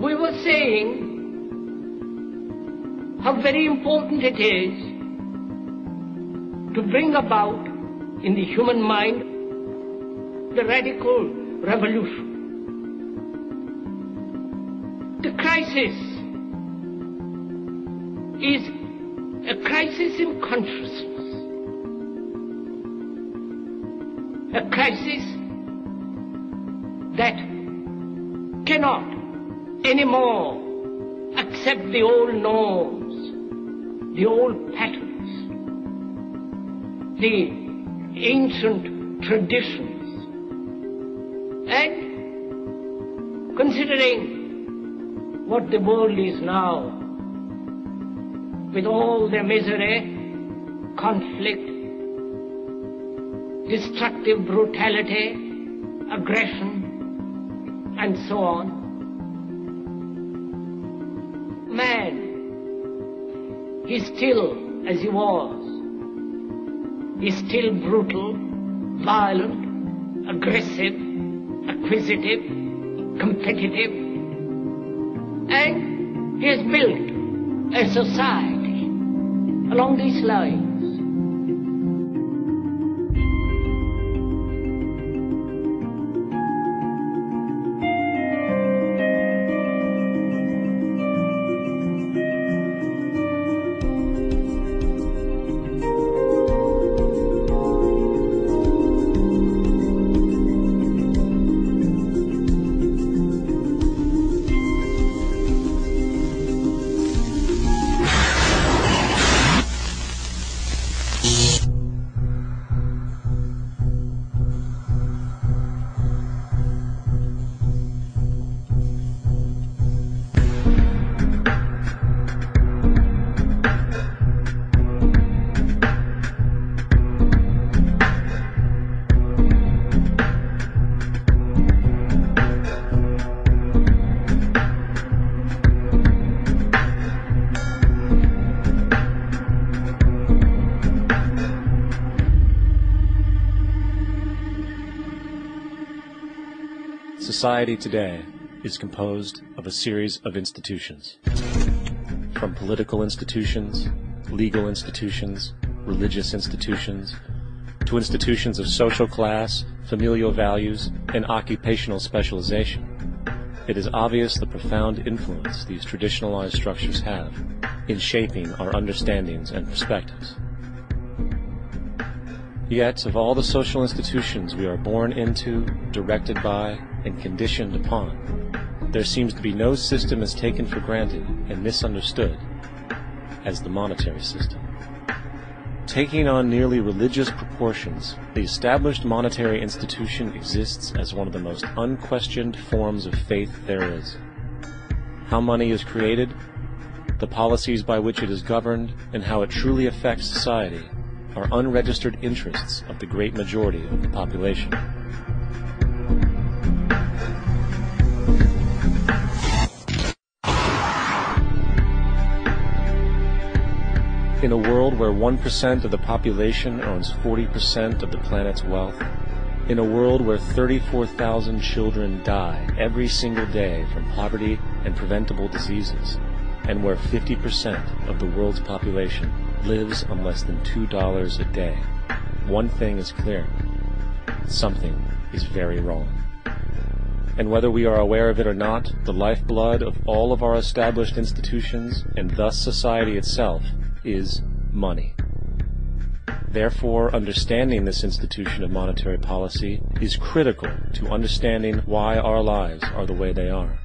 we were saying how very important it is to bring about in the human mind the radical revolution. The crisis is a crisis in consciousness, a crisis that cannot anymore accept the old norms, the old patterns, the ancient traditions. And considering what the world is now, with all their misery, conflict, destructive brutality, aggression, and so on, man is still as he was. He's still brutal, violent, aggressive, acquisitive, competitive, and he has built a society along these lines. Society today is composed of a series of institutions. From political institutions, legal institutions, religious institutions, to institutions of social class, familial values, and occupational specialization. It is obvious the profound influence these traditionalized structures have in shaping our understandings and perspectives. Yet, of all the social institutions we are born into, directed by, and conditioned upon, there seems to be no system as taken for granted and misunderstood as the monetary system. Taking on nearly religious proportions, the established monetary institution exists as one of the most unquestioned forms of faith there is. How money is created, the policies by which it is governed, and how it truly affects society are unregistered interests of the great majority of the population. In a world where 1% of the population owns 40% of the planet's wealth, in a world where 34,000 children die every single day from poverty and preventable diseases, and where 50% of the world's population lives on less than $2 a day, one thing is clear: something is very wrong. And whether we are aware of it or not, the lifeblood of all of our established institutions, and thus society itself, is money. Therefore, understanding this institution of monetary policy is critical to understanding why our lives are the way they are.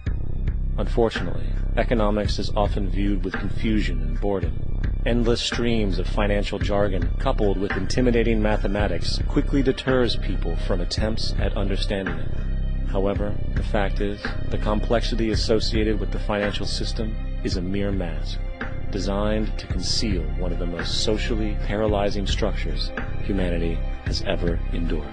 Unfortunately, economics is often viewed with confusion and boredom. Endless streams of financial jargon, coupled with intimidating mathematics, quickly deters people from attempts at understanding it. However, the fact is, the complexity associated with the financial system is a mere mask, designed to conceal one of the most socially paralyzing structures humanity has ever endured.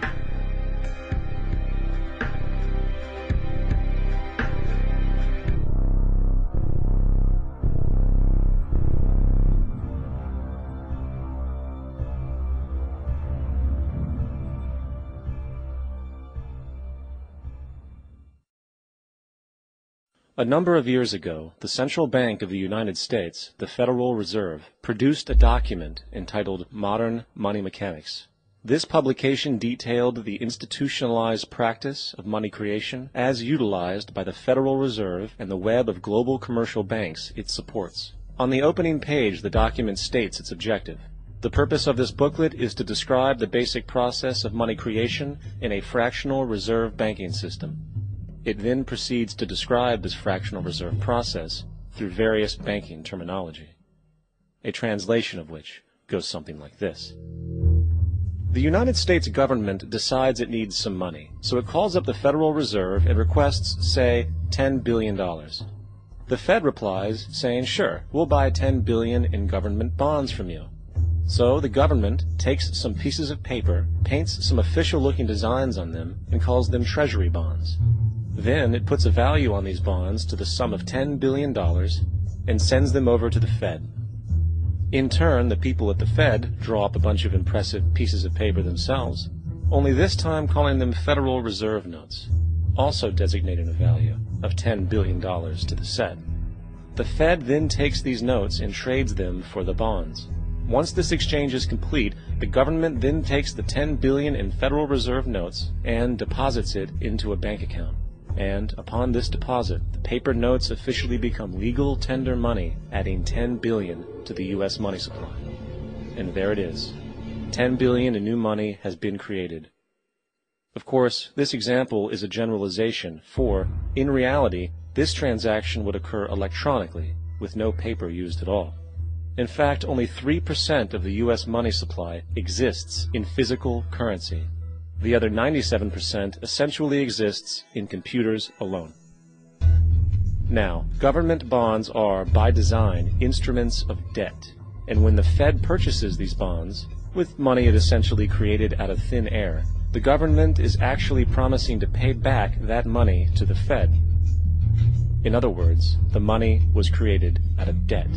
A number of years ago, the Central Bank of the United States, the Federal Reserve, produced a document entitled Modern Money Mechanics. This publication detailed the institutionalized practice of money creation as utilized by the Federal Reserve and the web of global commercial banks it supports. On the opening page, the document states its objective. The purpose of this booklet is to describe the basic process of money creation in a fractional reserve banking system. It then proceeds to describe this fractional reserve process through various banking terminology, a translation of which goes something like this. The United States government decides it needs some money, so it calls up the Federal Reserve and requests, say, $10 billion. The Fed replies saying, sure, we'll buy $10 billion in government bonds from you. So the government takes some pieces of paper, paints some official-looking designs on them, and calls them treasury bonds. Then it puts a value on these bonds to the sum of $10 billion and sends them over to the Fed. In turn, the people at the Fed draw up a bunch of impressive pieces of paper themselves, only this time calling them Federal Reserve notes, also designating a value of $10 billion to the Fed. The Fed then takes these notes and trades them for the bonds. Once this exchange is complete, the government then takes the $10 billion in Federal Reserve notes and deposits it into a bank account. And upon this deposit, the paper notes officially become legal tender money, adding $10 billion to the U.S. money supply. And there it is. $10 billion in new money has been created. Of course, this example is a generalization, for, in reality, this transaction would occur electronically, with no paper used at all. In fact, only 3% of the U.S. money supply exists in physical currency. The other 97% essentially exists in computers alone. Now, government bonds are, by design, instruments of debt, and when the Fed purchases these bonds, with money it essentially created out of thin air, the government is actually promising to pay back that money to the Fed. In other words, the money was created out of debt.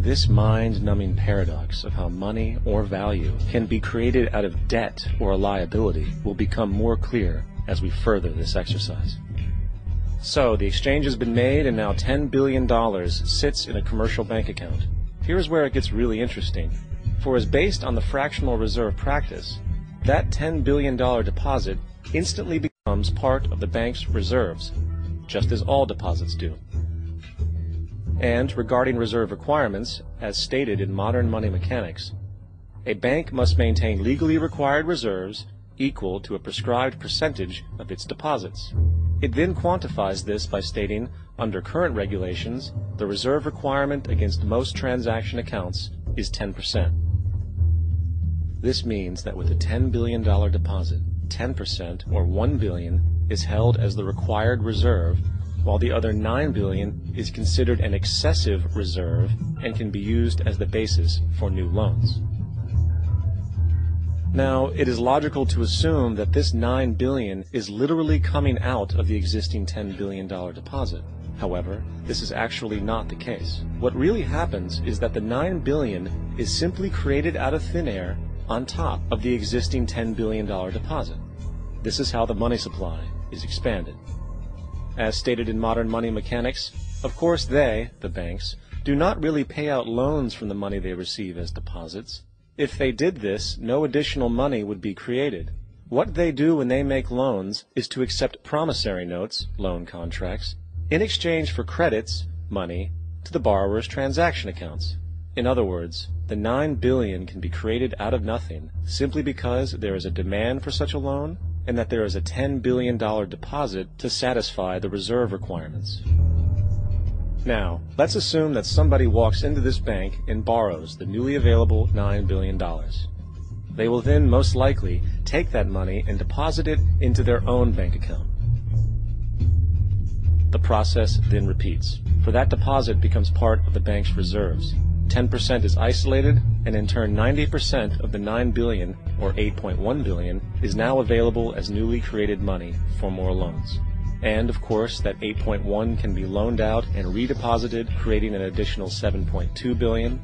This mind-numbing paradox of how money or value can be created out of debt or a liability will become more clear as we further this exercise. So, the exchange has been made and now $10 billion sits in a commercial bank account. Here's where it gets really interesting. For as based on the fractional reserve practice, that $10 billion deposit instantly becomes part of the bank's reserves, just as all deposits do. And regarding reserve requirements, as stated in modern money mechanics, a bank must maintain legally required reserves equal to a prescribed percentage of its deposits. It then quantifies this by stating, under current regulations, the reserve requirement against most transaction accounts is 10%. This means that with a $10 billion deposit, 10%, or $1 billion, is held as the required reserve, while the other $9 billion is considered an excessive reserve and can be used as the basis for new loans. Now, it is logical to assume that this $9 billion is literally coming out of the existing $10 billion deposit. However, this is actually not the case. What really happens is that the $9 billion is simply created out of thin air on top of the existing $10 billion deposit. This is how the money supply is expanded. As stated in modern money mechanics, of course they, the banks, do not really pay out loans from the money they receive as deposits. If they did this, no additional money would be created. What they do when they make loans is to accept promissory notes, loan contracts, in exchange for credits, money, to the borrower's transaction accounts. In other words, the $9 billion can be created out of nothing simply because there is a demand for such a loan and that there is a $10 billion deposit to satisfy the reserve requirements. Now, let's assume that somebody walks into this bank and borrows the newly available $9 billion. They will then most likely take that money and deposit it into their own bank account. The process then repeats, for that deposit becomes part of the bank's reserves. 10% is isolated, and in turn 90% of the $9 billion, or $8.1 billion, is now available as newly created money for more loans. And, of course, that 8.1 can be loaned out and redeposited, creating an additional 7.2 billion,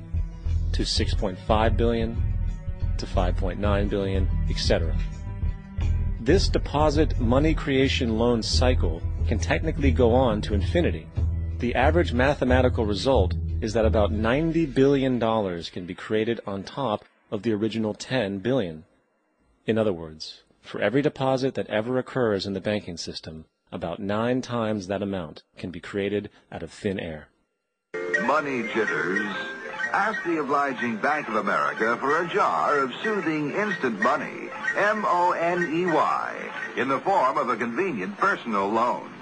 to 6.5 billion, to 5.9 billion, etc. This deposit money creation loan cycle can technically go on to infinity. The average mathematical result is that about $90 billion can be created on top of the original 10 billion. In other words, for every deposit that ever occurs in the banking system, about 9 times that amount can be created out of thin air. Money jitters? Ask the obliging Bank of America for a jar of soothing instant money, M-O-N-E-Y, in the form of a convenient personal loan.